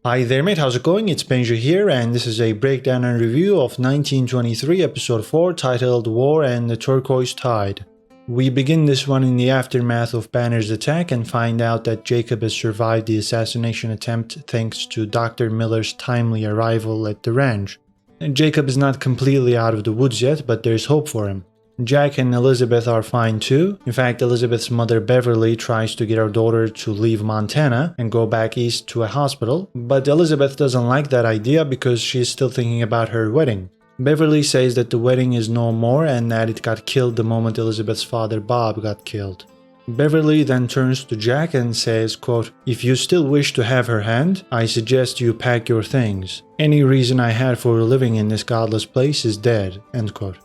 Hi there mate, how's it going? It's Benji here and this is a breakdown and review of 1923 episode 4 titled War and the Turquoise Tide. We begin this one in the aftermath of Banner's attack and find out that Jacob has survived the assassination attempt thanks to Dr. Miller's timely arrival at the ranch. And Jacob is not completely out of the woods yet, but there's hope for him. Jack and Elizabeth are fine too. In fact, Elizabeth's mother Beverly tries to get her daughter to leave Montana and go back east to a hospital, but Elizabeth doesn't like that idea because she's still thinking about her wedding. Beverly says that the wedding is no more and that it got killed the moment Elizabeth's father Bob got killed. Beverly then turns to Jack and says, quote, "If you still wish to have her hand, I suggest you pack your things. Any reason I had for living in this godless place is dead," end quote.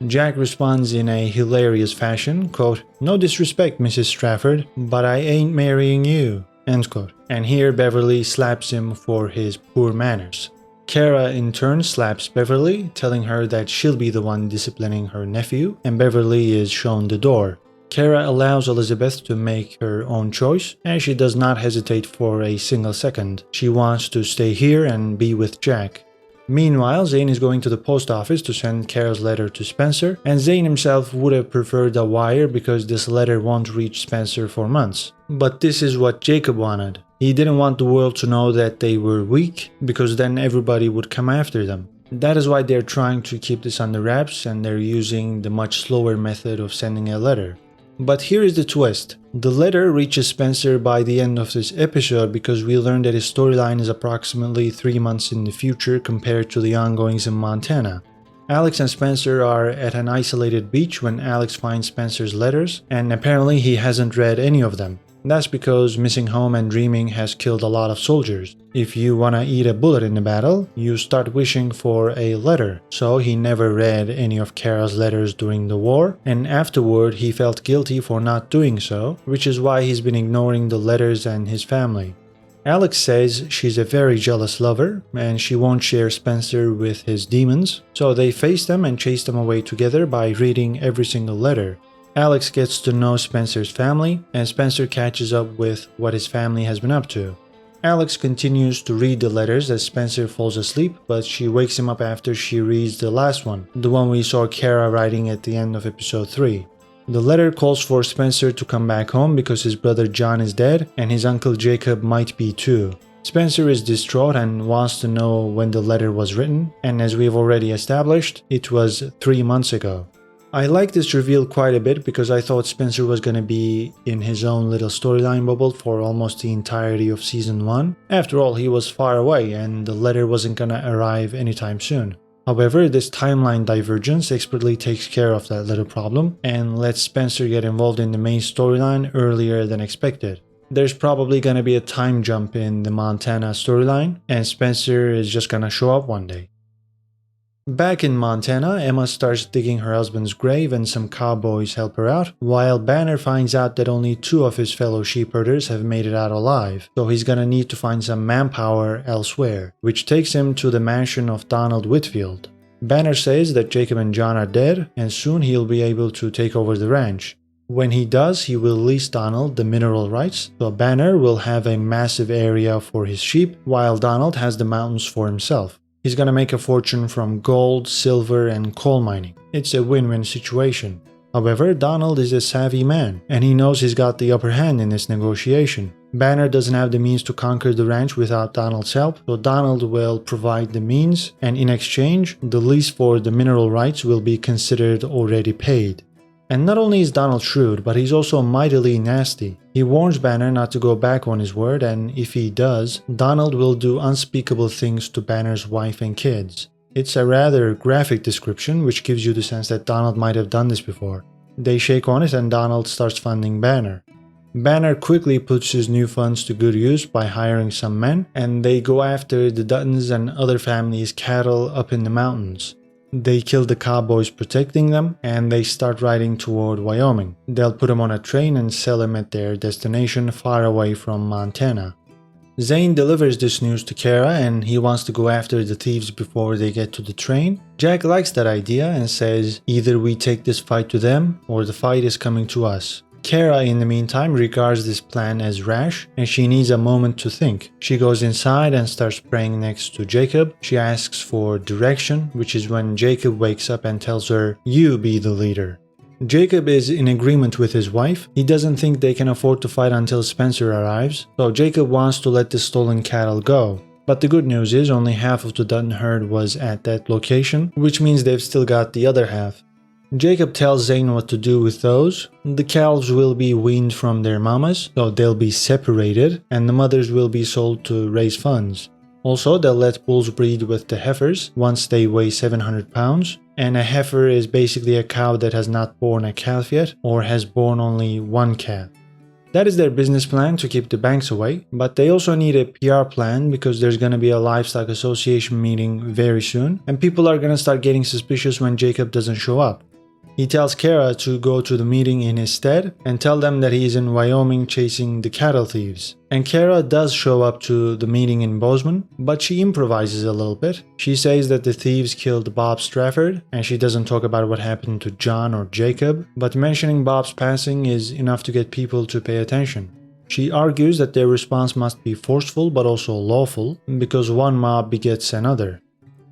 Jack responds in a hilarious fashion, quote, "No disrespect, Mrs. Strafford, but I ain't marrying you," end quote. And here Beverly slaps him for his poor manners. Cara in turn slaps Beverly, telling her that she'll be the one disciplining her nephew, and Beverly is shown the door. Cara allows Elizabeth to make her own choice, and she does not hesitate for a single second. She wants to stay here and be with Jack. Meanwhile, Zane is going to the post office to send Cara's letter to Spencer, and Zane himself would have preferred a wire because this letter won't reach Spencer for months. But this is what Jacob wanted. He didn't want the world to know that they were weak, because then everybody would come after them. That is why they're trying to keep this under wraps and they're using the much slower method of sending a letter. But here is the twist. The letter reaches Spencer by the end of this episode because we learned that his storyline is approximately 3 months in the future compared to the ongoings in Montana. Alex and Spencer are at an isolated beach when Alex finds Spencer's letters, and apparently he hasn't read any of them. That's because missing home and dreaming has killed a lot of soldiers. If you wanna eat a bullet in the battle, you start wishing for a letter. So he never read any of Cara's letters during the war, and afterward he felt guilty for not doing so, which is why he's been ignoring the letters and his family. Alex says she's a very jealous lover, and she won't share Spencer with his demons, so they face them and chase them away together by reading every single letter. Alex gets to know Spencer's family, and Spencer catches up with what his family has been up to. Alex continues to read the letters as Spencer falls asleep, but she wakes him up after she reads the last one, the one we saw Cara writing at the end of episode 3. The letter calls for Spencer to come back home because his brother John is dead, and his uncle Jacob might be too. Spencer is distraught and wants to know when the letter was written, and as we've already established, it was 3 months ago. I like this reveal quite a bit because I thought Spencer was gonna be in his own little storyline bubble for almost the entirety of season 1. After all, he was far away and the letter wasn't gonna arrive anytime soon. However, this timeline divergence expertly takes care of that little problem and lets Spencer get involved in the main storyline earlier than expected. There's probably gonna be a time jump in the Montana storyline, and Spencer is just gonna show up one day. Back in Montana, Emma starts digging her husband's grave and some cowboys help her out, while Banner finds out that only 2 of his fellow sheepherders have made it out alive, so he's gonna need to find some manpower elsewhere, which takes him to the mansion of Donald Whitfield. Banner says that Jacob and John are dead, and soon he'll be able to take over the ranch. When he does, he will lease Donald the mineral rights, so Banner will have a massive area for his sheep, while Donald has the mountains for himself. He's gonna make a fortune from gold, silver, and coal mining. It's a win-win situation. However, Donald is a savvy man, and he knows he's got the upper hand in this negotiation. Banner doesn't have the means to conquer the ranch without Donald's help, so Donald will provide the means, and in exchange, the lease for the mineral rights will be considered already paid. And not only is Donald shrewd, but he's also mightily nasty. He warns Banner not to go back on his word, and if he does, Donald will do unspeakable things to Banner's wife and kids. It's a rather graphic description, which gives you the sense that Donald might have done this before. They shake on it and Donald starts funding Banner. Banner quickly puts his new funds to good use by hiring some men, and they go after the Duttons and other families' cattle up in the mountains. They kill the cowboys protecting them, and they start riding toward Wyoming. They'll put them on a train and sell them at their destination far away from Montana. Zane delivers this news to Cara and he wants to go after the thieves before they get to the train. Jack likes that idea and says, either we take this fight to them or the fight is coming to us. Cara, in the meantime, regards this plan as rash and she needs a moment to think. She goes inside and starts praying next to Jacob. She asks for direction, which is when Jacob wakes up and tells her, "You be the leader." Jacob is in agreement with his wife. He doesn't think they can afford to fight until Spencer arrives, so Jacob wants to let the stolen cattle go. But the good news is only half of the Dutton herd was at that location, which means they've still got the other half. Jacob tells Zane what to do with those. The calves will be weaned from their mamas, so they'll be separated, and the mothers will be sold to raise funds. Also, they'll let bulls breed with the heifers once they weigh 700 pounds, and a heifer is basically a cow that has not born a calf yet or has born only one calf. That is their business plan to keep the banks away, but they also need a PR plan because there's gonna be a livestock association meeting very soon, and people are gonna start getting suspicious when Jacob doesn't show up. He tells Cara to go to the meeting in his stead and tell them that he's in Wyoming chasing the cattle thieves. And Cara does show up to the meeting in Bozeman, but she improvises a little bit. She says that the thieves killed Bob Strafford, and she doesn't talk about what happened to John or Jacob, but mentioning Bob's passing is enough to get people to pay attention. She argues that their response must be forceful but also lawful, because one mob begets another.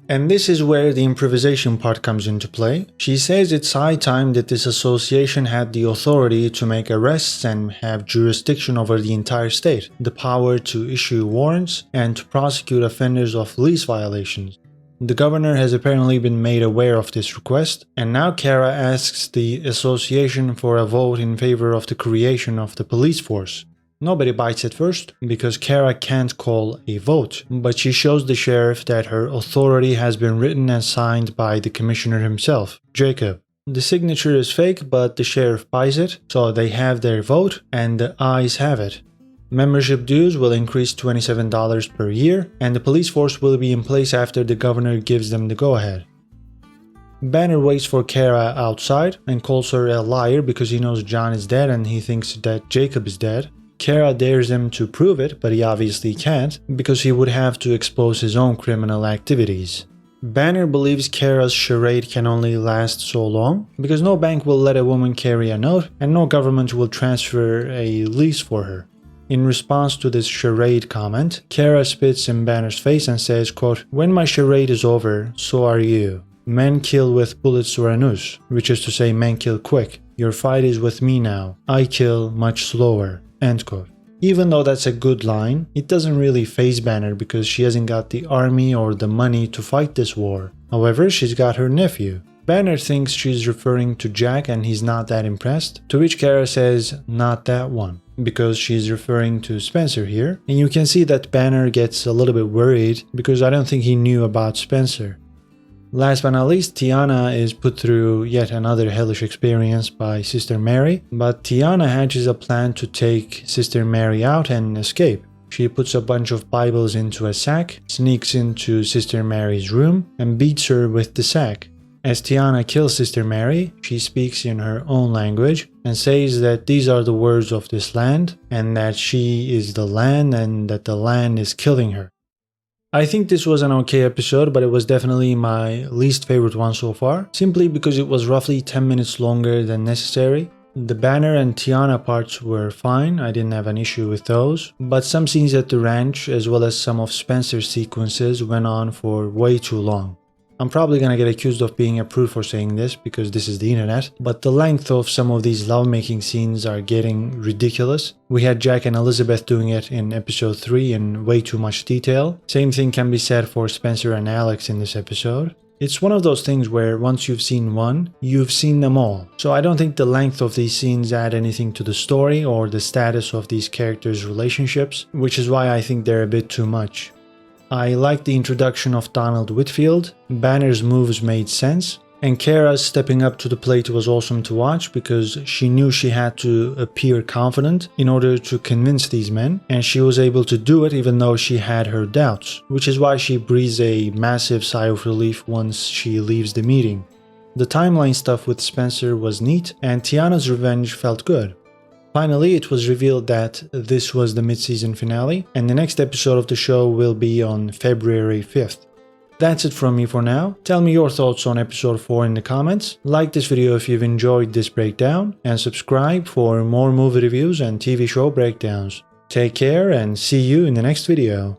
And this is where the improvisation part comes into play. She says it's high time that this association had the authority to make arrests and have jurisdiction over the entire state, the power to issue warrants, and to prosecute offenders of lease violations. The governor has apparently been made aware of this request, and now Cara asks the association for a vote in favor of the creation of the police force. Nobody bites at first, because Cara can't call a vote, but she shows the sheriff that her authority has been written and signed by the commissioner himself, Jacob. The signature is fake, but the sheriff buys it, so they have their vote, and the ayes have it. Membership dues will increase $27 per year, and the police force will be in place after the governor gives them the go-ahead. Banner waits for Cara outside and calls her a liar because he knows John is dead and he thinks that Jacob is dead. Cara dares him to prove it, but he obviously can't, because he would have to expose his own criminal activities. Banner believes Cara's charade can only last so long, because no bank will let a woman carry a note, and no government will transfer a lease for her. In response to this charade comment, Cara spits in Banner's face and says, quote, "When my charade is over, so are you. Men kill with bullets or a noose," which is to say men kill quick. Your fight is with me now. I kill much slower. End quote. Even though that's a good line, it doesn't really faze Banner because she hasn't got the army or the money to fight this war. However, she's got her nephew. Banner thinks she's referring to Jack and he's not that impressed, to which Cara says, "Not that one," because she's referring to Spencer here, and you can see that Banner gets a little bit worried because I don't think he knew about Spencer. Last but not least, Teonna is put through yet another hellish experience by Sister Mary, but Teonna hatches a plan to take Sister Mary out and escape. She puts a bunch of Bibles into a sack, sneaks into Sister Mary's room, and beats her with the sack. As Teonna kills Sister Mary, she speaks in her own language and says that these are the words of this land, and that she is the land and that the land is killing her. I think this was an okay episode, but it was definitely my least favorite one so far, simply because it was roughly 10 minutes longer than necessary. The Banner and Teonna parts were fine, I didn't have an issue with those, but some scenes at the ranch as well as some of Spencer's sequences went on for way too long. I'm probably gonna get accused of being a prude for saying this because this is the internet, but the length of some of these lovemaking scenes are getting ridiculous. We had Jack and Elizabeth doing it in episode 3 in way too much detail. Same thing can be said for Spencer and Alex in this episode. It's one of those things where once you've seen one, you've seen them all. So I don't think the length of these scenes add anything to the story or the status of these characters' relationships, which is why I think they're a bit too much. I liked the introduction of Donald Whitfield, Banner's moves made sense, and Cara's stepping up to the plate was awesome to watch because she knew she had to appear confident in order to convince these men, and she was able to do it even though she had her doubts, which is why she breathes a massive sigh of relief once she leaves the meeting. The timeline stuff with Spencer was neat, and Teonna's revenge felt good. Finally, it was revealed that this was the mid-season finale, and the next episode of the show will be on February 5th. That's it from me for now. Tell me your thoughts on episode 4 in the comments, like this video if you've enjoyed this breakdown, and subscribe for more movie reviews and TV show breakdowns. Take care and see you in the next video.